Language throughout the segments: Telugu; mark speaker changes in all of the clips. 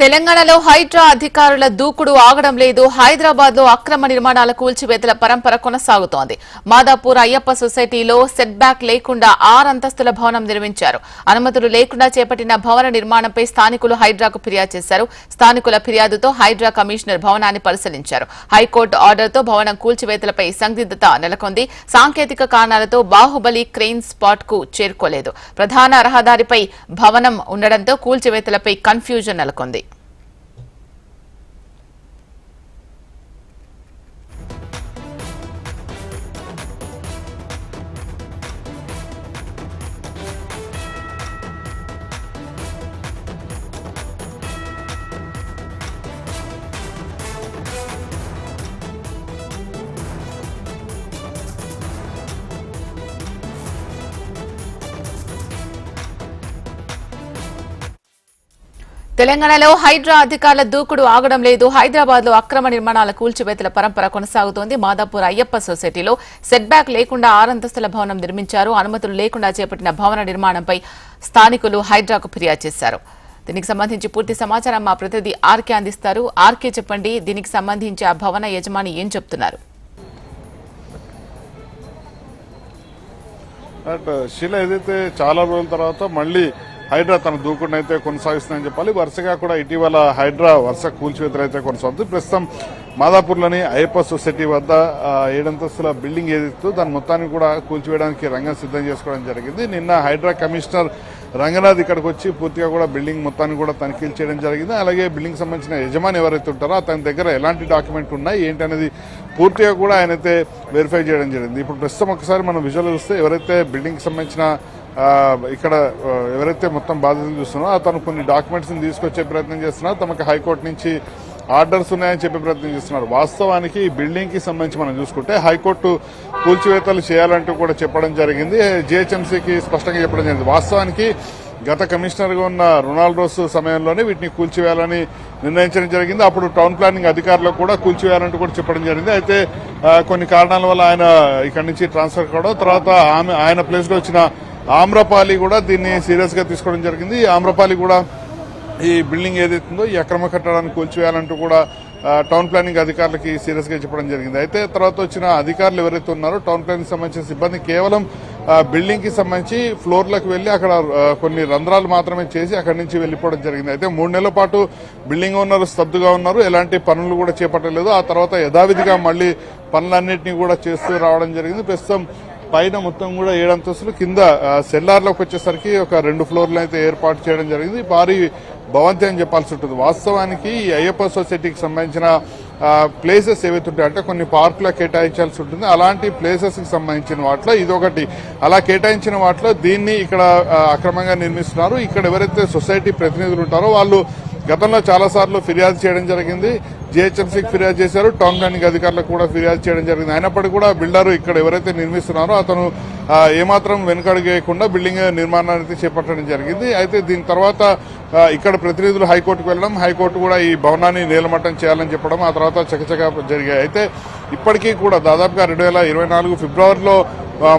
Speaker 1: తెలంగాణలో హైడ్రా అధికారుల దూకుడు ఆగడం లేదు. హైదరాబాద్ లో అక్రమ నిర్మాణాల కూల్చివేతల పరంపర కొనసాగుతోంది. మాదాపూర్ అయ్యప్ప సొసైటీలో సెట్ బ్యాక్ లేకుండా 6 అంతస్తుల భవనం నిర్మించారు. అనుమతులు లేకుండా చేపట్టిన భవన నిర్మాణంపై స్థానికులు హైడ్రాకు ఫిర్యాదు చేశారు. స్థానికుల ఫిర్యాదుతో హైడ్రా కమిషనర్ భవనాన్ని పరిశీలించారు. హైకోర్టు ఆర్డర్తో భవనం కూల్చివేతలపై సందిగ్ధత నెలకొంది. సాంకేతిక కారణాలతో బాహుబలి క్రెయిన్ స్పాట్ కు చేరుకోలేదు. ప్రధాన రహదారిపై భవనం ఉండడంతో కూల్చివేతలపై కన్ఫ్యూజన్ నెలకొంది. తెలంగాణలో హైడ్రా అధికారుల దూకుడు ఆగడం లేదు. హైదరాబాద్ లో అక్రమ నిర్మాణాల కూల్చివేతల పరంపర కొనసాగుతోంది. మాదాపూర్ అయ్యప్ప సొసైటీలో సెట్ బ్యాక్ లేకుండా 6 అంతస్తుల భవనం నిర్మించారు. అనుమతులు లేకుండా చేపట్టిన భవన నిర్మాణంపై స్థానికులు హైడ్రాకు ఫిర్యాదు చేశారు. దీనికి సంబంధించి పూర్తి సమాచారం మా ప్రతినిధి ఆర్కే అందిస్తారు. ఆర్కే, చెప్పండి, దీనికి సంబంధించి ఆ భవన యజమాని ఏం చెప్తున్నారు?
Speaker 2: శిల ఏదైతే చాలా రోజుల తర్వాత మళ్ళీ హైడ్రా తన దూకుడును అయితే కొనసాగిస్తుందని చెప్పాలి. వరుసగా కూడా ఇటీవల హైడ్రా వరుస కూల్చివేతలు అయితే కొనసాగుతుంది. ప్రస్తుతం మాదాపూర్లోని అయ్యప్ప సొసైటీ వద్ద 7 అంతస్తుల బిల్డింగ్ ఏదైతే దాని మొత్తాన్ని కూడా కూల్చివేయడానికి రంగం సిద్ధం చేసుకోవడం జరిగింది. నిన్న హైడ్రా కమిషనర్ రంగనాథ్ ఇక్కడికి వచ్చి పూర్తిగా కూడా బిల్డింగ్ మొత్తాన్ని కూడా తనిఖీలు చేయడం జరిగింది. అలాగే బిల్డింగ్ సంబంధించిన యజమాని ఎవరైతే ఉంటారో అతని దగ్గర ఎలాంటి డాక్యుమెంట్ ఉన్నాయి ఏంటి అనేది పూర్తిగా కూడా ఆయనైతే వెరిఫై చేయడం జరిగింది. ఇప్పుడు ప్రస్తుతం ఒకసారి మనం విజువల్ చూస్తే ఎవరైతే బిల్డింగ్ సంబంధించిన ఇక్కడ ఎవరైతే మొత్తం బాధ్యతలు చూస్తున్నారో అతను కొన్ని డాక్యుమెంట్స్ ని తీసుకొచ్చే ప్రయత్నం చేస్తున్నారు. తమకు హైకోర్టు నుంచి ఆర్డర్స్ ఉన్నాయని చెప్పే ప్రయత్నం చేస్తున్నారు. వాస్తవానికి ఈ బిల్డింగ్ కి సంబంధించి మనం చూసుకుంటే హైకోర్టు కూల్చివేతలు చేయాలంటూ కూడా చెప్పడం జరిగింది. జీహెచ్ఎంసీకి స్పష్టంగా చెప్పడం జరిగింది. వాస్తవానికి గత కమిషనర్ గా ఉన్న రొనాల్డ్ రోస్ సమయంలోనే వీటిని కూల్చివేయాలని నిర్ణయించడం జరిగింది. అప్పుడు టౌన్ ప్లానింగ్ అధికారులకు కూడా కూల్చివేయాలంటూ కూడా చెప్పడం జరిగింది. అయితే కొన్ని కారణాల వల్ల ఆయన ఇక్కడి నుంచి ట్రాన్స్ఫర్ కావడం, తర్వాత ఆయన ప్లేస్ లో వచ్చిన ఆమ్రపాలి కూడా దీన్ని సీరియస్ గా తీసుకోవడం జరిగింది. ఆమ్రపాలి కూడా ఈ బిల్డింగ్ ఏదైతుందో ఈ అక్రమ కట్టడాన్ని కూల్చివేయాలంటూ కూడా టౌన్ ప్లానింగ్ అధికారులకి సీరియస్ గా చెప్పడం జరిగింది. అయితే తర్వాత వచ్చిన అధికారులు ఎవరైతే ఉన్నారో టౌన్ ప్లానింగ్ సంబంధించిన సిబ్బంది కేవలం బిల్డింగ్ కి సంబంధించి ఫ్లోర్లకు వెళ్లి అక్కడ కొన్ని రంధ్రాలు మాత్రమే చేసి అక్కడి నుంచి వెళ్లిపోవడం జరిగింది. అయితే 3 నెలల పాటు బిల్డింగ్ ఓనర్ స్తబ్దుగా ఉన్నారు. ఎలాంటి పనులు కూడా చేపట్టలేదు. ఆ తర్వాత యథావిధిగా మళ్లీ పనులన్నింటినీ కూడా చేస్తూ రావడం జరిగింది. ప్రస్తుతం పైన మొత్తం కూడా 7 అంతస్తులు, కింద సెల్లార్లోకి వచ్చేసరికి ఒక 2 ఫ్లోర్లు అయితే ఏర్పాటు చేయడం జరిగింది. భారీ భవంతి అని చెప్పాల్సి ఉంటుంది. వాస్తవానికి ఈ అయ్యప్ప సొసైటీకి సంబంధించిన ప్లేసెస్ ఏవైతే ఉంటాయి అంటే కొన్ని పార్కులో కేటాయించాల్సి ఉంటుంది. అలాంటి ప్లేసెస్ కి సంబంధించిన వాటిలో ఇదొకటి. అలా కేటాయించిన వాటిలో దీన్ని ఇక్కడ అక్రమంగా నిర్మిస్తున్నారు. ఇక్కడ ఎవరైతే సొసైటీ ప్రతినిధులు ఉంటారో వాళ్ళు గతంలో చాలా సార్లు ఫిర్యాదు చేయడం జరిగింది. జీహెచ్ఎంసీకి ఫిర్యాదు చేశారు, టౌన్ ప్లానింగ్ అధికారులకు కూడా ఫిర్యాదు చేయడం జరిగింది. అయినప్పటికీ కూడా బిల్డర్ ఇక్కడ ఎవరైతే నిర్మిస్తున్నారో అతను ఏమాత్రం వెనుకడుగేయకుండా బిల్డింగ్ నిర్మాణాన్ని చేపట్టడం జరిగింది. అయితే దీని తర్వాత ఇక్కడ ప్రతినిధులు హైకోర్టుకు వెళ్లడం, హైకోర్టు కూడా ఈ భవనాన్ని నేలమట్టం చేయాలని చెప్పడం, ఆ తర్వాత చకచకా జరిగాయి. అయితే ఇప్పటికీ కూడా దాదాపుగా 2024 ఫిబ్రవరిలో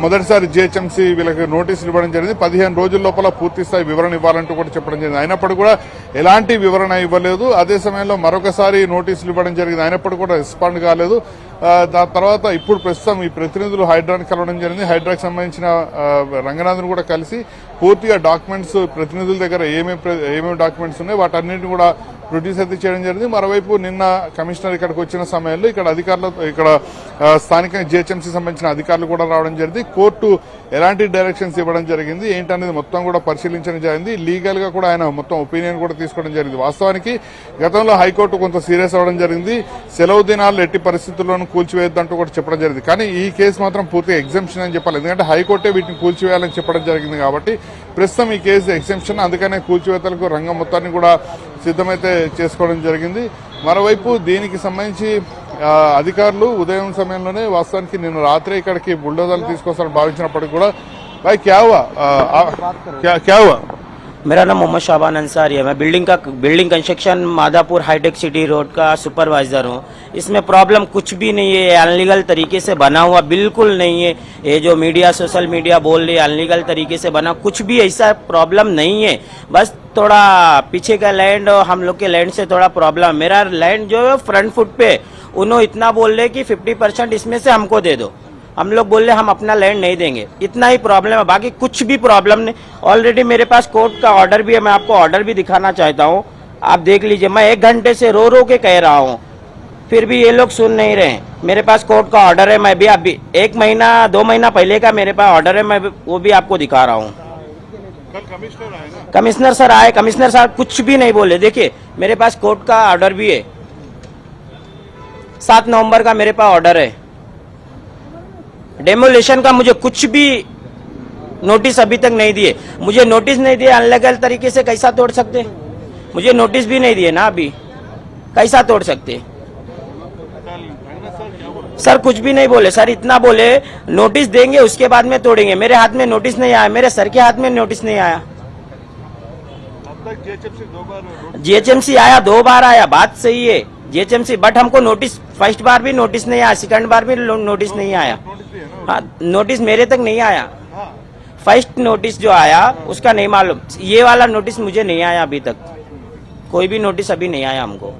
Speaker 2: మొదటిసారి జీహెచ్ఎంసీ వీళ్ళకి నోటీసులు ఇవ్వడం జరిగింది. 15 రోజుల లోపల పూర్తి స్థాయి వివరణ ఇవ్వాలంటూ కూడా చెప్పడం జరిగింది. అయినప్పటికీ కూడా ఎలాంటి వివరణ ఇవ్వలేదు. అదే సమయంలో మరొకసారి నోటీసులు ఇవ్వడం జరిగింది. అయినప్పటికీ కూడా రెస్పాండ్ కాలేదు. దాని తర్వాత ఇప్పుడు ప్రస్తుతం ఈ ప్రతినిధులు హైడ్రాని కలవడం జరిగింది. హైడ్రాకి సంబంధించిన రంగనాథ్ను కూడా కలిసి పూర్తిగా డాక్యుమెంట్స్ ప్రతినిధుల దగ్గర ఏమేమి డాక్యుమెంట్స్ ఉన్నాయి వాటన్నింటినీ కూడా ప్రొడ్యూస్ అయితే చేయడం జరిగింది. మరోవైపు నిన్న కమిషనర్ ఇక్కడికి వచ్చిన సమయంలో ఇక్కడ స్థానిక జీహెచ్ఎంసీ సంబంధించిన అధికారులు కూడా రావడం జరిగింది. కోర్టు ఎలాంటి డైరెక్షన్స్ ఇవ్వడం జరిగింది ఏంటనేది మొత్తం కూడా పరిశీలించడం జరిగింది. లీగల్ గా కూడా ఆయన మొత్తం ఒపీనియన్ కూడా తీసుకోవడం జరిగింది. వాస్తవానికి గతంలో హైకోర్టు కొంత సీరియస్ అవ్వడం జరిగింది. సెలవు దినాలు ఎట్టి పరిస్థితుల్లోనూ కూల్చివేయద్దంటూ కూడా చెప్పడం జరిగింది. కానీ ఈ కేసు మాత్రం పూర్తిగా ఎగ్జంప్షన్ అని చెప్పాలి. ఎందుకంటే హైకోర్టే వీటిని కూల్చివేయాలని చెప్పడం జరిగింది కాబట్టి ప్రస్తుతం ఈ కేసు ఎగ్జంప్షన్. అందుకనే కూల్చివేతలకు రంగం మొత్తాన్ని కూడా సిద్ధమైతే చేసుకోవడం జరిగింది. మరోవైపు దీనికి సంబంధించి అధికారులు ఉదయం సమయంలోనే వాస్తవానికి నిన్న రాత్రి ఇక్కడికి బుల్డోజర్లు తీసుకొస్తారని భావించినప్పటికీ కూడా भाई क्या हुआ क्या हुआ?
Speaker 3: मेरा नाम मोहम्मद शाबान अंसारी है। मैं building construction Madhapur hitech city road का सुपरवाइजर हूँ। इसमें प्रॉब्लम कुछ भी नहीं है, अनलीगल तरीके से बना हुआ बिल्कुल नहीं है। ये जो मीडिया सोशल मीडिया बोल रही है अनलीगल तरीके से बना, कुछ भी ऐसा प्रॉब्लम नहीं है। बस थोड़ा पीछे का लैंड और हम लोग के लैंड से थोड़ा प्रॉब्लम। मेरा लैंड जो है फ्रंट फुट पे, उन्होंने इतना बोल रहे कि 50% इसमें से हमको दे दो। हम लोग बोल रहे हम अपना लैंड नहीं देंगे, इतना ही प्रॉब्लम है, बाकी कुछ भी प्रॉब्लम नहीं। ऑलरेडी मेरे पास कोर्ट का ऑर्डर भी है, मैं आपको ऑर्डर भी दिखाना चाहता हूँ, आप देख लीजिए। मैं 1 घंटे से रो रो के कह रहा हूँ, फिर भी ये लोग सुन नहीं रहे हैं। मेरे पास कोर्ट का ऑर्डर है, मैं भी अभी 1 महीना 2 महीना पहले का मेरे पास ऑर्डर है, मैं वो भी आपको दिखा रहा हूँ। कमिश्नर सर आए, कमिश्नर साहब कुछ भी नहीं बोले। देखिए मेरे पास कोर्ट का ऑर्डर भी है, 7 नवंबर का मेरे पास ऑर्डर है। डेमोलेशन का मुझे कुछ भी नोटिस अभी तक नहीं दिए। मुझे नोटिस नहीं दिए, अनलीगल तरीके से कैसा तोड़ सकते? मुझे नोटिस भी नहीं दिए ना, अभी कैसा तोड़ सकते? सर कुछ भी नहीं बोले सर, इतना बोले नोटिस देंगे उसके बाद में तोड़ेंगे। मेरे हाथ में नोटिस नहीं आया, मेरे सर के हाथ में नोटिस नहीं आया। जीएचएमसी आया, 2 बार आया, बात सही है जीएचएमसी, बट हमको नोटिस फर्स्ट बार भी नोटिस नहीं आया, सेकंड बार भी नोटिस नहीं आया। हाँ नोटिस मेरे तक नहीं आया, फर्स्ट नोटिस जो आया उसका नहीं मालूम, ये वाला नोटिस मुझे नहीं आया अभी तक, कोई भी नोटिस अभी नहीं आया हमको।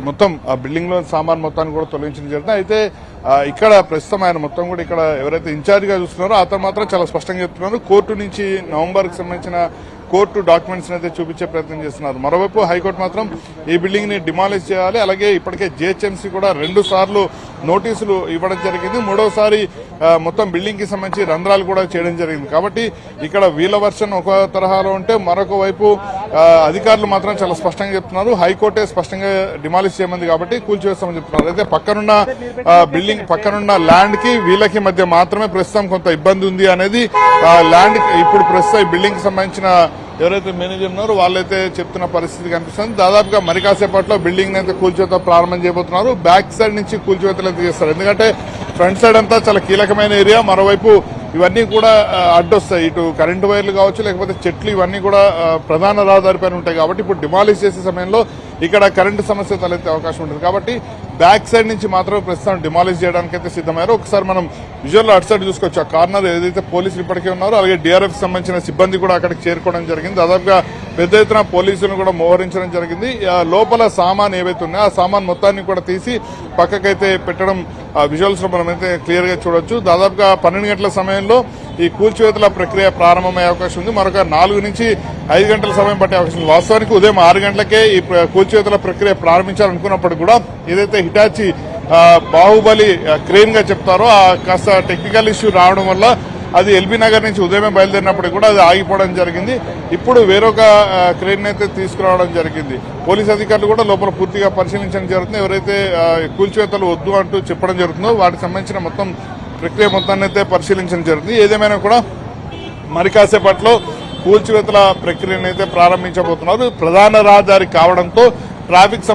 Speaker 2: మొత్తం ఆ బిల్డింగ్ లో సామాన్ మొత్తాన్ని కూడా తొలగించడం జరుగుతుంది. అయితే ఇక్కడ ప్రస్తుతం ఆయన మొత్తం కూడా ఇక్కడ ఎవరైతే ఇన్ఛార్జ్ గా చూస్తున్నారో అతను మాత్రం చాలా స్పష్టంగా చెప్తున్నారు, కోర్టు నుంచి నవంబర్ కి సంబంధించిన కోర్టు డాక్యుమెంట్స్ అయితే చూపించే ప్రయత్నం చేస్తున్నారు. మరోవైపు హైకోర్టు మాత్రం ఈ బిల్డింగ్ ని డిమాలిష్ చేయాలి, అలాగే ఇప్పటికే జిహెచ్ఎంసీ కూడా 2 సార్లు నోటీసులు ఇవ్వడం జరిగింది, 3వసారి మొత్తం బిల్డింగ్ కి సంబంధించి రంధ్రాలు కూడా చేయడం జరిగింది. కాబట్టి ఇక్కడ వీళ్ళ వర్షన్ ఒక తరహాలో ఉంటే మరొక వైపు అధికారులు మాత్రం చాలా స్పష్టంగా చెప్తున్నారు, హైకోర్టే స్పష్టంగా డిమాలిష్ చేయమంది కాబట్టి కూల్చివేస్తామని చెప్తున్నారు. అయితే పక్కనున్న బిల్డింగ్ పక్కనున్న ల్యాండ్ కి వీళ్ళకి మధ్య మాత్రమే ప్రస్తుతం కొంత ఇబ్బంది ఉంది అనేది ల్యాండ్ ఇప్పుడు ప్రస్తుతం ఈ బిల్డింగ్ కి సంబంధించిన ఎవరైతే మేనేజర్ ఉన్నారో వాళ్ళైతే చెప్తున్న పరిస్థితి కనిపిస్తుంది. దాదాపుగా మరి కాసేపట్లో బిల్డింగ్ అయితే కూల్చివేత ప్రారంభం చేయబోతున్నారు. బ్యాక్ సైడ్ నుంచి కూల్చివేతలు అయితే చేస్తారు, ఎందుకంటే ఫ్రంట్ సైడ్ అంతా చాలా కీలకమైన ఏరియా, మరోవైపు ఇవన్నీ కూడా అడ్డొస్తాయి, ఇటు కరెంటు వైర్లు కావచ్చు లేకపోతే చెట్లు ఇవన్నీ కూడా ప్రధాన రహదారిపైన ఉంటాయి. కాబట్టి ఇప్పుడు డిమాలిష్ చేసే సమయంలో ఇక్కడ కరెంటు సమస్య తలెత్తే అవకాశం ఉంటుంది. కాబట్టి బ్యాక్ సైడ్ నుంచి మాత్రమే ప్రస్తుతం డిమాలిష్ చేయడానికి అయితే సిద్ధమయ్యారు. ఒకసారి మనం విజువల్ అటు సైడ్ చూసుకోవచ్చు, ఆ కార్నర్ ఏదైతే పోలీసులు ఇప్పటికే ఉన్నారో అలాగే డిఆర్ఎఫ్ సంబంధించిన సిబ్బంది కూడా అక్కడికి చేరుకోవడం జరిగింది. దాదాపుగా పెద్ద ఎత్తున పోలీసులను కూడా మోహరించడం జరిగింది. లోపల సామాన్ ఏవైతే ఉన్నాయో ఆ సామాన్ మొత్తాన్ని కూడా తీసి పక్కకైతే పెట్టడం విజువల్స్ లో మనమైతే క్లియర్ గా చూడొచ్చు. దాదాపుగా 12 గంటల సమయంలో ఈ కూల్చివేతల ప్రక్రియ ప్రారంభమయ్యే అవకాశం ఉంది. మరొక 4 నుంచి 5 గంటల సమయం పట్టే అవకాశం ఉంది. వాస్తవానికి ఉదయం 6 గంటలకే ఈ కూల్చివేతల ప్రక్రియ ప్రారంభించాలనుకున్నప్పుడు కూడా ఏదైతే హిటాచి బాహుబలి క్రేన్ గా చెప్తారో కాస్త టెక్నికల్ ఇష్యూ రావడం వల్ల అది ఎల్బీ నగర్ నుంచి ఉదయమే బయలుదేరినప్పుడు కూడా అది ఆగిపోవడం జరిగింది. ఇప్పుడు వేరొక క్రేన్ అయితే తీసుకురావడం జరిగింది. పోలీస్ అధికారులు కూడా లోపల పూర్తిగా పరిశీలించడం జరుగుతుంది. ఎవరైతే కూల్చివేతలు వద్దు అంటూ చెప్పడం జరుగుతుందో వాటికి సంబంధించిన మొత్తం ప్రక్రియ మొత్తాన్ని అయితే పరిశీలించడం జరుగుతుంది. ఏదేమైనా కూడా మరి కాసేపట్లో కూల్చివేతల ప్రక్రియను అయితే ప్రారంభించబోతున్నారు. ప్రధాన రహదారి కావడంతో ట్రాఫిక్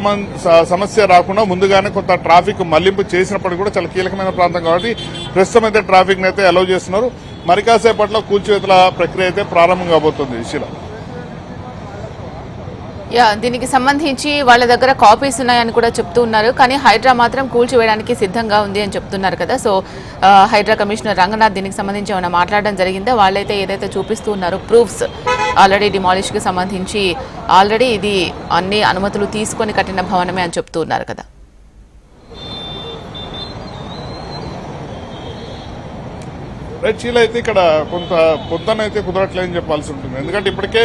Speaker 2: సమస్య రాకుండా ముందుగానే కొంత ట్రాఫిక్ మళ్లింపు చేసినప్పటికీ కూడా చాలా కీలకమైన ప్రాంతం కాబట్టి ప్రస్తుతం అయితే ట్రాఫిక్ అయితే అలౌ చేస్తున్నారు. మరి కాసేపట్లో కూల్చివేతల ప్రక్రియ అయితే ప్రారంభం కాబోతుంది. శిలా,
Speaker 1: దీనికి సంబంధించి వాళ్ళ దగ్గర కాపీస్ ఉన్నాయని కూడా చెప్తూ ఉన్నారు, కానీ హైడ్రా మాత్రం కూల్చివేయడానికి సిద్ధంగా ఉంది అని చెప్తున్నారు కదా. సో హైడ్రా కమిషనర్ రంగనాథ్ దీనికి సంబంధించి ఏమైనా మాట్లాడడం జరిగిందా? వాళ్ళైతే ఏదైతే చూపిస్తూ ఉన్నారో ప్రూఫ్స్ ఆల్రెడీ డిమాలిష్ కి సంబంధించి ఆల్రెడీ ఇది అన్ని అనుమతులు తీసుకొని కట్టిన భవనమే అని చెప్తూ ఉన్నారు కదా.
Speaker 2: రైట్ శీల, అయితే ఇక్కడ కొంత పొందనైతే కుదరట్లేదని చెప్పాల్సి ఉంటుంది. ఎందుకంటే ఇప్పటికే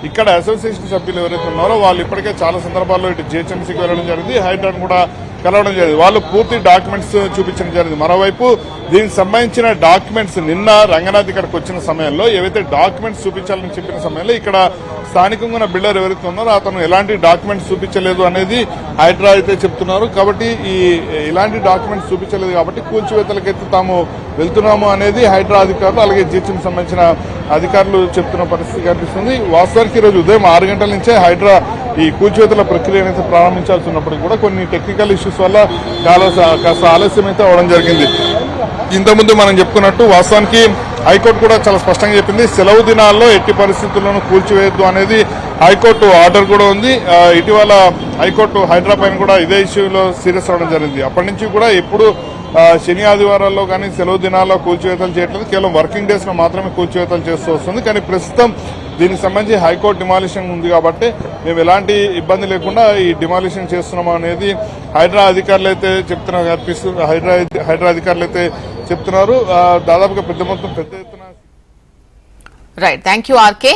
Speaker 2: ఇక్కడ అసోసియేషన్ సభ్యులు ఎవరైతే ఉన్నారో వాళ్ళు ఇప్పటికే చాలా సందర్భాల్లో ఇటు జిహెచ్ఎంసీకి వెళ్ళడం జరిగింది, హైడ్రాను కూడా కలవడం జరిగింది. వాళ్ళు పూర్తి డాక్యుమెంట్స్ చూపించడం జరిగింది. మరోవైపు దీనికి సంబంధించిన డాక్యుమెంట్స్ నిన్న రంగనాథ్ ఇక్కడికి వచ్చిన సమయంలో ఏవైతే డాక్యుమెంట్స్ చూపించాలని చెప్పిన సమయంలో ఇక్కడ స్థానికంగా ఉన్న బిల్డర్ ఎవరైతే ఉన్నారో అతను ఎలాంటి డాక్యుమెంట్స్ చూపించలేదు అనేది హైడ్రా అయితే చెప్తున్నారు. కాబట్టి ఇలాంటి డాక్యుమెంట్స్ చూపించలేదు కాబట్టి కూల్చివేతలకైతే తాము వెళ్తున్నాము అనేది హైడ్రా అధికారులు అలాగే జిహెచ్ఎంసీకి సంబంధించిన అధికారులు చెప్తున్న పరిస్థితి కనిపిస్తుంది. వాస్తవానికి ఈరోజు ఉదయం 6 గంటల నుంచే హైడ్రా ఈ కూల్చివేతల ప్రక్రియను అయితే ప్రారంభించాల్సి ఉన్నప్పటికీ కూడా కొన్ని టెక్నికల్ ఇష్యూస్ వల్ల కాస్త ఆలస్యం అయితే అవడం జరిగింది. ఇంతకుముందు మనం చెప్పుకున్నట్టు వాస్తవానికి హైకోర్టు కూడా చాలా స్పష్టంగా చెప్పింది, సెలవు దినాల్లో ఎట్టి పరిస్థితుల్లోనూ కూల్చివేయద్దు అనేది హైకోర్టు ఆర్డర్ కూడా ఉంది. ఇటీవల హైకోర్టు హైడ్రా పైన కూడా ఇదే ఇష్యూలో సీరియస్ అవడం జరిగింది. అప్పటి నుంచి కూడా ఎప్పుడు శని ఆదివారాల్లో కానీ సెలవు దినాల్లో కూల్చివేతలు చేయట్లేదు, కేవలం వర్కింగ్ డేస్ లో మాత్రమే కూల్చివేతలు చేస్తూ వస్తుంది. కానీ ప్రస్తుతం దీనికి సంబంధించి హైకోర్టు డిమాలిషన్ ఉంది కాబట్టి మేము ఎలాంటి ఇబ్బంది లేకుండా ఈ డిమాలిషన్ చేస్తున్నాం అనేది హైడ్రా అధికారులు అయితే చెప్తున్నారు. హైడ్రా అధికారులు అయితే చెప్తున్నారు. దాదాపుగా పెద్ద ఎత్తున.
Speaker 1: Right, thank you RK.